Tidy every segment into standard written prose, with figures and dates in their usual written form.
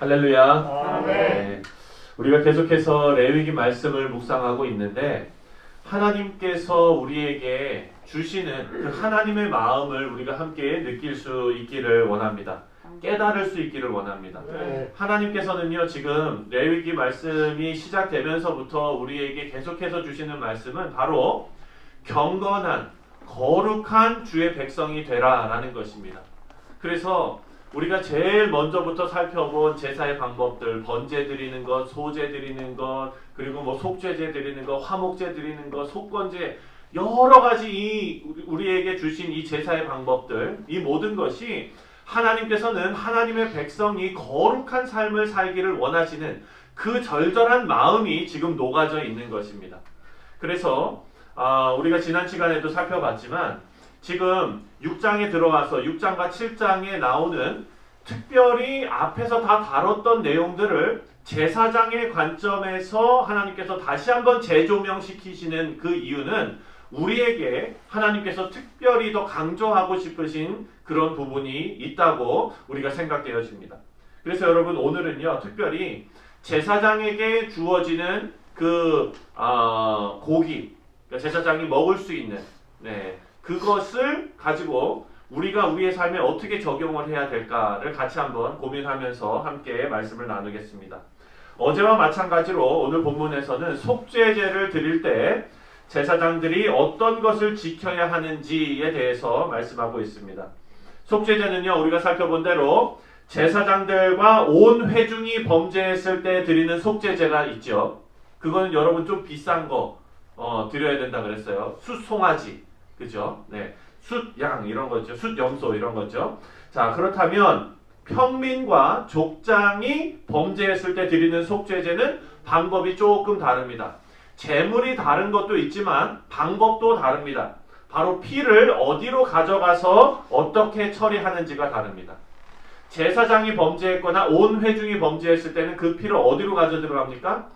할렐루야. 아멘. 네. 우리가 계속해서 레위기 말씀을 묵상하고 있는데 하나님께서 우리에게 주시는 그 하나님의 마음을 우리가 함께 느낄 수 있기를 원합니다. 깨달을 수 있기를 원합니다. 네. 하나님께서는요, 지금 레위기 말씀이 시작되면서부터 우리에게 계속해서 주시는 말씀은 바로 경건한 거룩한 주의 백성이 되라라는 것입니다. 그래서 우리가 제일 먼저부터 살펴본 제사의 방법들, 번제 드리는 것, 소제 드리는 것, 그리고 뭐 속죄제 드리는 것, 화목제 드리는 것, 속건제, 여러 가지 우리에게 주신 이 제사의 방법들, 이 모든 것이 하나님께서는 하나님의 백성이 거룩한 삶을 살기를 원하시는 그 절절한 마음이 지금 녹아져 있는 것입니다. 그래서 우리가 지난 시간에도 살펴봤지만 지금 6장에 들어와서 6장과 7장에 나오는 특별히 앞에서 다 다뤘던 내용들을 제사장의 관점에서 하나님께서 다시 한번 재조명시키시는 그 이유는 우리에게 하나님께서 특별히 더 강조하고 싶으신 그런 부분이 있다고 우리가 생각되어집니다. 그래서 여러분 오늘은요, 특별히 제사장에게 주어지는 그 고기, 그러니까 제사장이 먹을 수 있는 그것을 가지고 우리가 우리의 삶에 어떻게 적용을 해야 될까를 같이 한번 고민하면서 함께 말씀을 나누겠습니다. 어제와 마찬가지로 오늘 본문에서는 속죄제를 드릴 때 제사장들이 어떤 것을 지켜야 하는지에 대해서 말씀하고 있습니다. 속죄제는요, 우리가 살펴본 대로 제사장들과 온 회중이 범죄했을 때 드리는 속죄제가 있죠. 그거는 여러분 좀 비싼 거 드려야 된다 그랬어요. 숫송아지, 그죠? 네, 숫양 이런 거죠. 숫염소 이런 거죠. 자, 그렇다면 평민과 족장이 범죄했을 때 드리는 속죄제는 방법이 조금 다릅니다. 제물이 다른 것도 있지만 방법도 다릅니다. 바로 피를 어디로 가져가서 어떻게 처리하는지가 다릅니다. 제사장이 범죄했거나 온 회중이 범죄했을 때는 그 피를 어디로 가져 들어갑니까?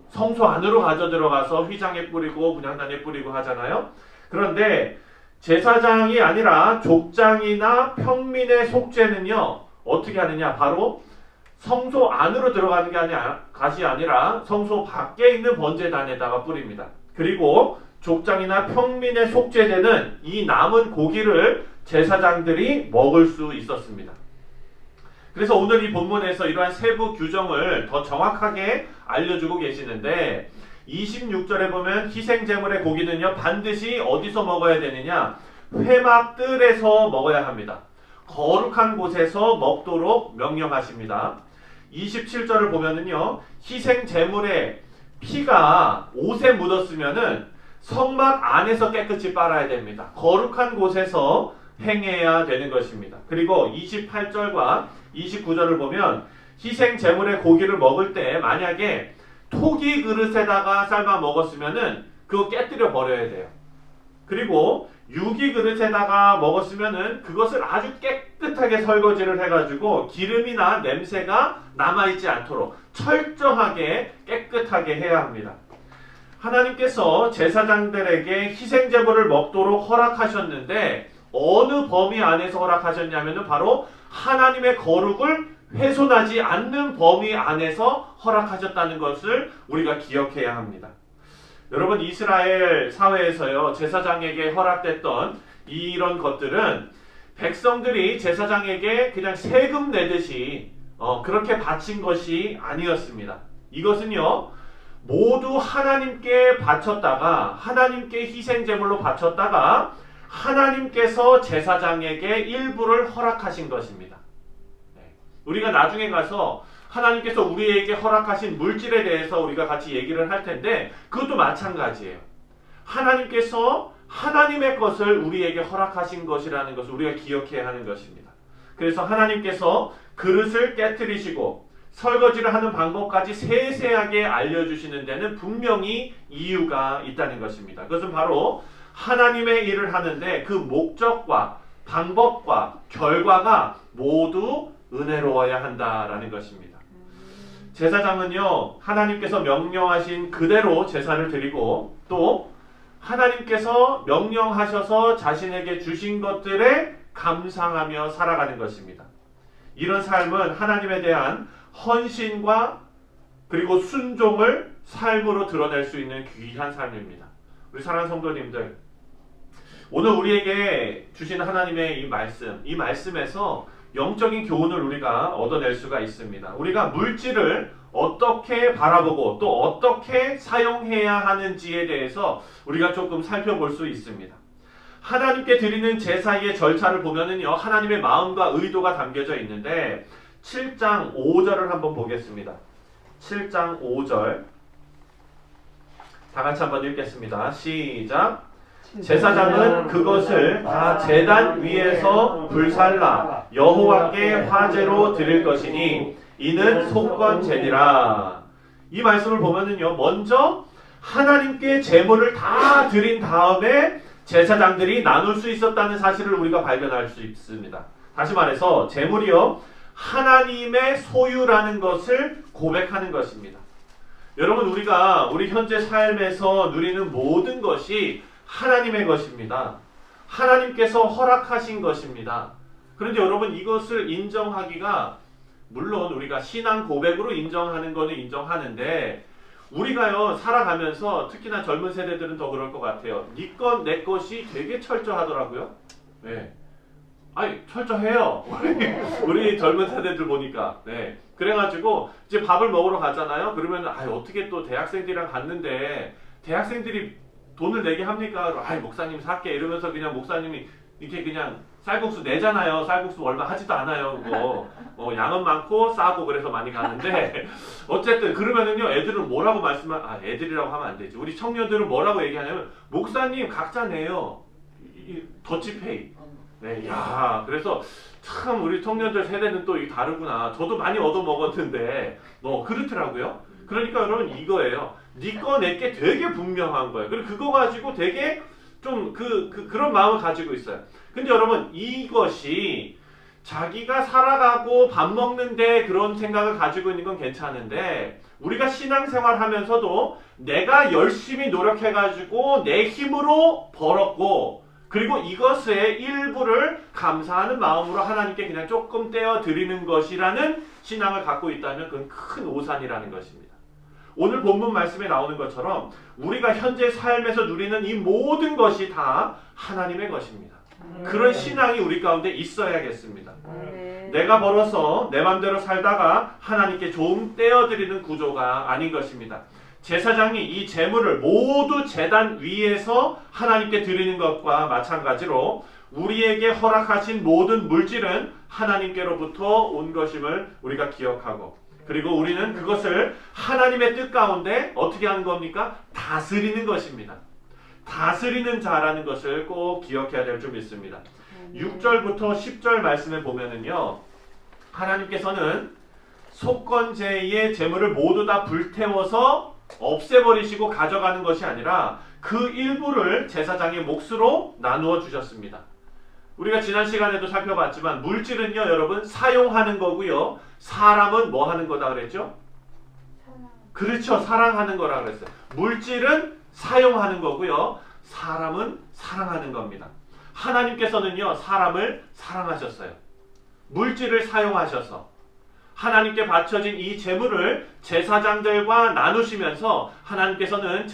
성소 안으로 가져 들어가서 휘장에 뿌리고 분향단에 뿌리고 하잖아요. 그런데 제사장이 아니라 족장이나 평민의 속죄는요, 어떻게 하느냐? 바로 성소 안으로 들어가는 게 아니라 성소 밖에 있는 번제단에다가 뿌립니다. 그리고 족장이나 평민의 속죄제는 이 남은 고기를 제사장들이 먹을 수 있었습니다. 그래서 오늘 이 본문에서 이러한 세부 규정을 더 정확하게 알려주고 계시는데 26절에 보면 희생제물의 고기는요, 반드시 어디서 먹어야 되느냐? 회막뜰에서 먹어야 합니다. 거룩한 곳에서 먹도록 명령하십니다. 27절을 보면은요, 희생제물의 피가 옷에 묻었으면은 성막 안에서 깨끗이 빨아야 됩니다. 거룩한 곳에서 행해야 되는 것입니다. 그리고 28절과 29절을 보면 희생제물의 고기를 먹을 때 만약에 토기 그릇에다가 삶아 먹었으면은 그거 깨뜨려 버려야 돼요. 그리고 유기 그릇에다가 먹었으면은 그것을 아주 깨끗하게 설거지를 해가지고 기름이나 냄새가 남아있지 않도록 철저하게 깨끗하게 해야 합니다. 하나님께서 제사장들에게 희생제물을 먹도록 허락하셨는데 어느 범위 안에서 허락하셨냐면은 바로 하나님의 거룩을 훼손하지 않는 범위 안에서 허락하셨다는 것을 우리가 기억해야 합니다. 여러분, 이스라엘 사회에서요, 제사장에게 허락됐던 이런 것들은 백성들이 제사장에게 그냥 세금 내듯이 그렇게 바친 것이 아니었습니다. 이것은요, 모두 하나님께 바쳤다가 하나님께 희생제물로 바쳤다가 하나님께서 제사장에게 일부를 허락하신 것입니다. 우리가 나중에 가서 하나님께서 우리에게 허락하신 물질에 대해서 우리가 같이 얘기를 할 텐데 그것도 마찬가지예요. 하나님께서 하나님의 것을 우리에게 허락하신 것이라는 것을 우리가 기억해야 하는 것입니다. 그래서 하나님께서 그릇을 깨트리시고 설거지를 하는 방법까지 세세하게 알려주시는 데는 분명히 이유가 있다는 것입니다. 그것은 바로 하나님의 일을 하는데 그 목적과 방법과 결과가 모두 은혜로워야 한다라는 것입니다. 제사장은요, 하나님께서 명령하신 그대로 제사를 드리고 또 하나님께서 명령하셔서 자신에게 주신 것들에 감사하며 살아가는 것입니다. 이런 삶은 하나님에 대한 헌신과 그리고 순종을 삶으로 드러낼 수 있는 귀한 삶입니다. 우리 사랑하는 성도님들, 오늘 우리에게 주신 하나님의 이 말씀에서 영적인 교훈을 우리가 얻어낼 수가 있습니다. 우리가 물질을 어떻게 바라보고 또 어떻게 사용해야 하는지에 대해서 우리가 조금 살펴볼 수 있습니다. 하나님께 드리는 제사의 절차를 보면은요, 하나님의 마음과 의도가 담겨져 있는데 7장 5절을 한번 보겠습니다. 7장 5절 다 같이 한번 읽겠습니다. 시작. 제사장은 그것을 다 제단 위에서 불살라 여호와께 화제로 드릴 것이니 이는 속건제니라. 이 말씀을 보면은요, 먼저 하나님께 제물을 다 드린 다음에 제사장들이 나눌 수 있었다는 사실을 우리가 발견할 수 있습니다. 다시 말해서 제물이요, 하나님의 소유라는 것을 고백하는 것입니다. 여러분, 우리가 우리 현재 삶에서 누리는 모든 것이 하나님의 것입니다. 하나님께서 허락하신 것입니다. 그런데 여러분, 이것을 인정하기가, 물론 우리가 신앙 고백으로 인정하는 것은 인정하는데, 우리가요 살아가면서 특히나 젊은 세대들은 더 그럴 것 같아요. 네 것 내 것이 되게 철저하더라고요. 네. 아니, 철저해요. 우리 젊은 세대들 보니까. 네. 그래가지고 이제 밥을 먹으러 가잖아요. 그러면 어떻게 또 대학생들이랑 갔는데 대학생들이 돈을 내게 합니까? 목사님 살게 이러면서 그냥 목사님이 이렇게 그냥 쌀국수 내잖아요. 쌀국수 얼마 하지도 않아요. 그거 양은 많고 싸고 그래서 많이 가는데 어쨌든 그러면은요, 애들은 뭐라고 애들이라고 하면 안 되지. 우리 청년들은 뭐라고 얘기하냐면, 목사님 각자 내요. 더치페이. 네, 야, 그래서 참 우리 청년들 세대는 또 다르구나. 저도 많이 얻어 먹었는데 그렇더라고요. 그러니까 여러분, 이거예요. 네 거 내게 되게 분명한 거예요. 그리고 그거 가지고 되게 좀 그런 마음을 가지고 있어요. 근데 여러분, 이것이 자기가 살아가고 밥 먹는데 그런 생각을 가지고 있는 건 괜찮은데, 우리가 신앙생활 하면서도 내가 열심히 노력해가지고 내 힘으로 벌었고, 그리고 이것의 일부를 감사하는 마음으로 하나님께 그냥 조금 떼어 드리는 것이라는 신앙을 갖고 있다면 그건 큰 오산이라는 것입니다. 오늘 본문 말씀에 나오는 것처럼 우리가 현재 삶에서 누리는 이 모든 것이 다 하나님의 것입니다. 그런 신앙이 우리 가운데 있어야겠습니다. 내가 벌어서 내 맘대로 살다가 하나님께 좀 떼어드리는 구조가 아닌 것입니다. 제사장이 이 제물을 모두 제단 위에서 하나님께 드리는 것과 마찬가지로 우리에게 허락하신 모든 물질은 하나님께로부터 온 것임을 우리가 기억하고, 그리고 우리는 그것을 하나님의 뜻 가운데 어떻게 하는 겁니까? 다스리는 것입니다. 다스리는 자라는 것을 꼭 기억해야 될 줄 믿습니다. 6절부터 10절 말씀을 보면은요, 하나님께서는 속건제의 제물을 모두 다 불태워서 없애버리시고 가져가는 것이 아니라 그 일부를 제사장의 몫으로 나누어 주셨습니다. 우리가 지난 시간에도 살펴봤지만 물질은요, 여러분, 사용하는 거고요, 사람은 뭐 하는 거다 그랬죠? 그렇죠, 사랑하는 거라 그랬어요. 물질은 사용하는 거고요, 사람은 사랑하는 겁니다. 하나님께서는요, 사람을 사랑하셨어요. 물질을 사용하셔서 하나님께 바쳐진 이 제물을 제사장들과 나누시면서 하나님께서는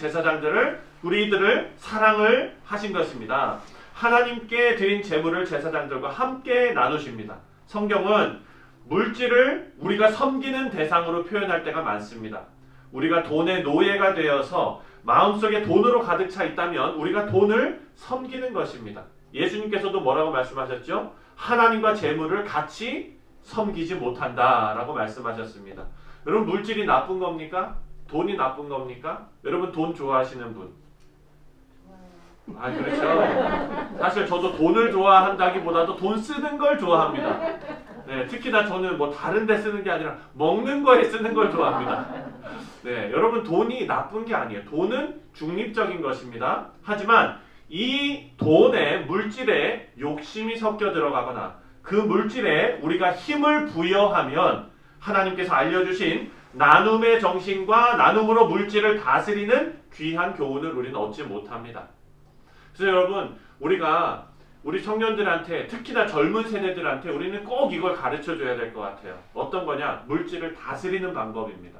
우리들을 사랑을 하신 것입니다. 하나님께 드린 제물을 제사장들과 함께 나누십니다. 성경은 물질을 우리가 섬기는 대상으로 표현할 때가 많습니다. 우리가 돈의 노예가 되어서 마음속에 돈으로 가득 차 있다면 우리가 돈을 섬기는 것입니다. 예수님께서도 뭐라고 말씀하셨죠? 하나님과 재물을 같이 섬기지 못한다라고 말씀하셨습니다. 여러분, 물질이 나쁜 겁니까? 돈이 나쁜 겁니까? 여러분, 돈 좋아하시는 분? 그렇죠. 사실 저도 돈을 좋아한다기보다도 돈 쓰는 걸 좋아합니다. 네, 특히나 저는 뭐 다른 데 쓰는 게 아니라 먹는 거에 쓰는 걸 좋아합니다. 네, 여러분, 돈이 나쁜 게 아니에요. 돈은 중립적인 것입니다. 하지만 이 돈에, 물질에 욕심이 섞여 들어가거나 그 물질에 우리가 힘을 부여하면 하나님께서 알려주신 나눔의 정신과 나눔으로 물질을 다스리는 귀한 교훈을 우리는 얻지 못합니다. 그래서 여러분, 우리가 우리 청년들한테, 특히나 젊은 세대들한테 우리는 꼭 이걸 가르쳐 줘야 될 것 같아요. 어떤 거냐? 물질을 다스리는 방법입니다.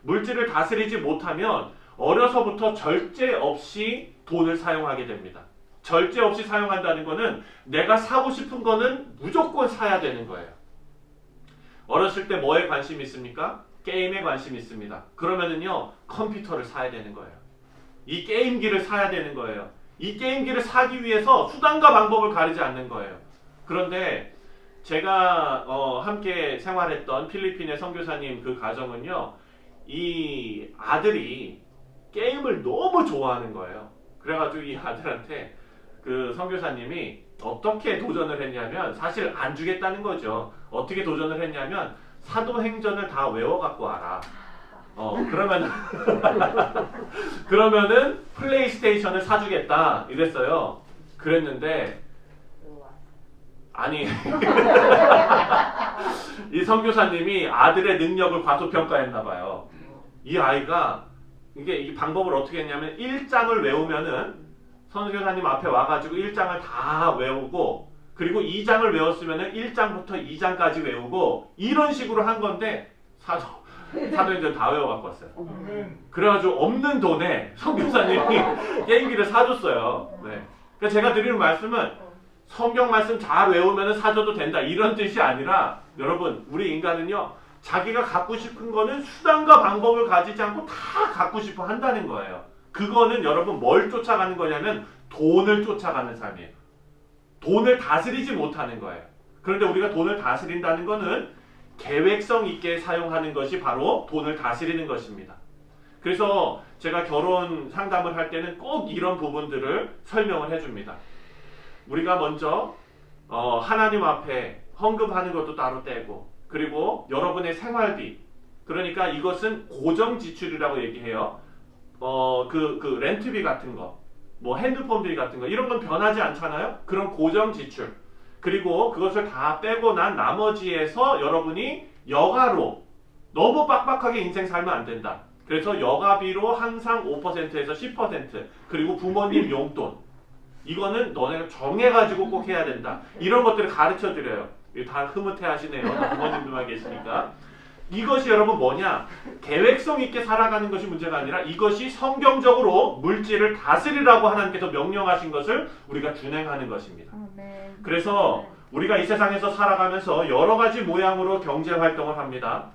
물질을 다스리지 못하면 어려서부터 절제 없이 돈을 사용하게 됩니다. 절제 없이 사용한다는 거는 내가 사고 싶은 거는 무조건 사야 되는 거예요. 어렸을 때 뭐에 관심이 있습니까? 게임에 관심이 있습니다. 그러면은요, 컴퓨터를 사야 되는 거예요. 이 게임기를 사야 되는 거예요. 이 게임기를 사기 위해서 수단과 방법을 가리지 않는 거예요. 그런데 제가 함께 생활했던 필리핀의 선교사님 그 가정은요, 이 아들이 게임을 너무 좋아하는 거예요. 그래가지고 이 아들한테 그 선교사님이 어떻게 도전을 했냐면, 사실 안 주겠다는 거죠. 어떻게 도전을 했냐면, 사도행전을 다 외워갖고 와라. 그러면은 플레이스테이션을 사주겠다 이랬어요. 그랬는데 아니 이 선교사님이 아들의 능력을 과소평가했나봐요. 이 아이가 이 방법을 어떻게 했냐면 1장을 외우면은 선교사님 앞에 와가지고 1장을 다 외우고, 그리고 2장을 외웠으면은 1장부터 2장까지 외우고, 이런 식으로 한 건데 사도행전 다 외워갖고 왔어요. 그래가지고 없는 돈에 선교사님이 게임기를 사줬어요. 네. 그러니까 제가 드리는 말씀은 성경 말씀 잘 외우면 사줘도 된다 이런 뜻이 아니라, 여러분 우리 인간은요, 자기가 갖고 싶은 거는 수단과 방법을 가지지 않고 다 갖고 싶어 한다는 거예요. 그거는 여러분 뭘 쫓아가는 거냐면 돈을 쫓아가는 삶이에요. 돈을 다스리지 못하는 거예요. 그런데 우리가 돈을 다스린다는 거는 계획성 있게 사용하는 것이 바로 돈을 다스리는 것입니다. 그래서 제가 결혼 상담을 할 때는 꼭 이런 부분들을 설명을 해줍니다. 우리가 먼저 하나님 앞에 헌금하는 것도 따로 떼고, 그리고 여러분의 생활비, 그러니까 이것은 고정 지출이라고 얘기해요. 그 렌트비 같은 거, 뭐 핸드폰비 같은 거, 이런 건 변하지 않잖아요. 그런 고정 지출. 그리고 그것을 다 빼고 난 나머지에서 여러분이 여가로, 너무 빡빡하게 인생 살면 안 된다. 그래서 여가비로 항상 5%에서 10%, 그리고 부모님 용돈, 이거는 너네가 정해가지고 꼭 해야 된다. 이런 것들을 가르쳐 드려요. 다 흐뭇해 하시네요. 부모님들만 계시니까. 이것이 여러분 뭐냐? 계획성 있게 살아가는 것이 문제가 아니라, 이것이 성경적으로 물질을 다스리라고 하나님께서 명령하신 것을 우리가 준행하는 것입니다. 그래서 우리가 이 세상에서 살아가면서 여러 가지 모양으로 경제 활동을 합니다.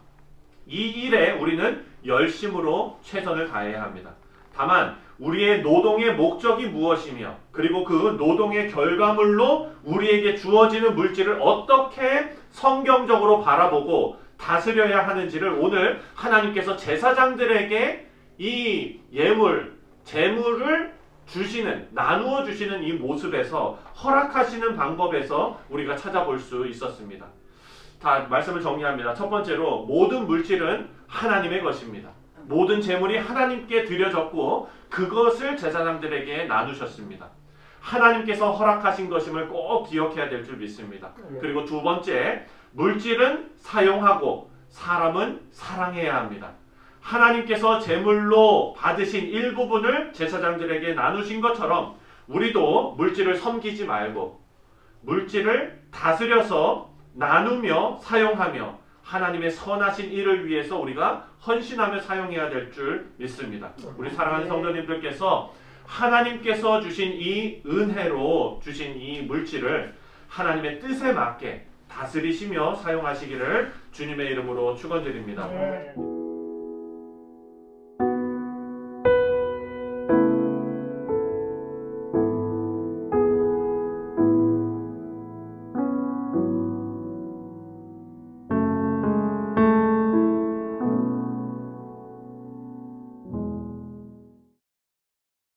이 일에 우리는 열심으로 최선을 다해야 합니다. 다만 우리의 노동의 목적이 무엇이며, 그리고 그 노동의 결과물로 우리에게 주어지는 물질을 어떻게 성경적으로 바라보고 다스려야 하는지를 오늘 하나님께서 제사장들에게 이 예물, 재물을 주시는, 나누어 주시는 이 모습에서, 허락하시는 방법에서 우리가 찾아볼 수 있었습니다. 다 말씀을 정리합니다. 첫 번째로, 모든 물질은 하나님의 것입니다. 모든 재물이 하나님께 드려졌고 그것을 제사장들에게 나누셨습니다. 하나님께서 허락하신 것임을 꼭 기억해야 될 줄 믿습니다. 그리고 두 번째, 물질은 사용하고 사람은 사랑해야 합니다. 하나님께서 제물로 받으신 일부분을 제사장들에게 나누신 것처럼 우리도 물질을 섬기지 말고 물질을 다스려서 나누며 사용하며 하나님의 선하신 일을 위해서 우리가 헌신하며 사용해야 될 줄 믿습니다. 우리 사랑하는 성도님들께서 하나님께서 주신 이 은혜로 주신 이 물질을 하나님의 뜻에 맞게 다스리시며 사용하시기를 주님의 이름으로 축원드립니다.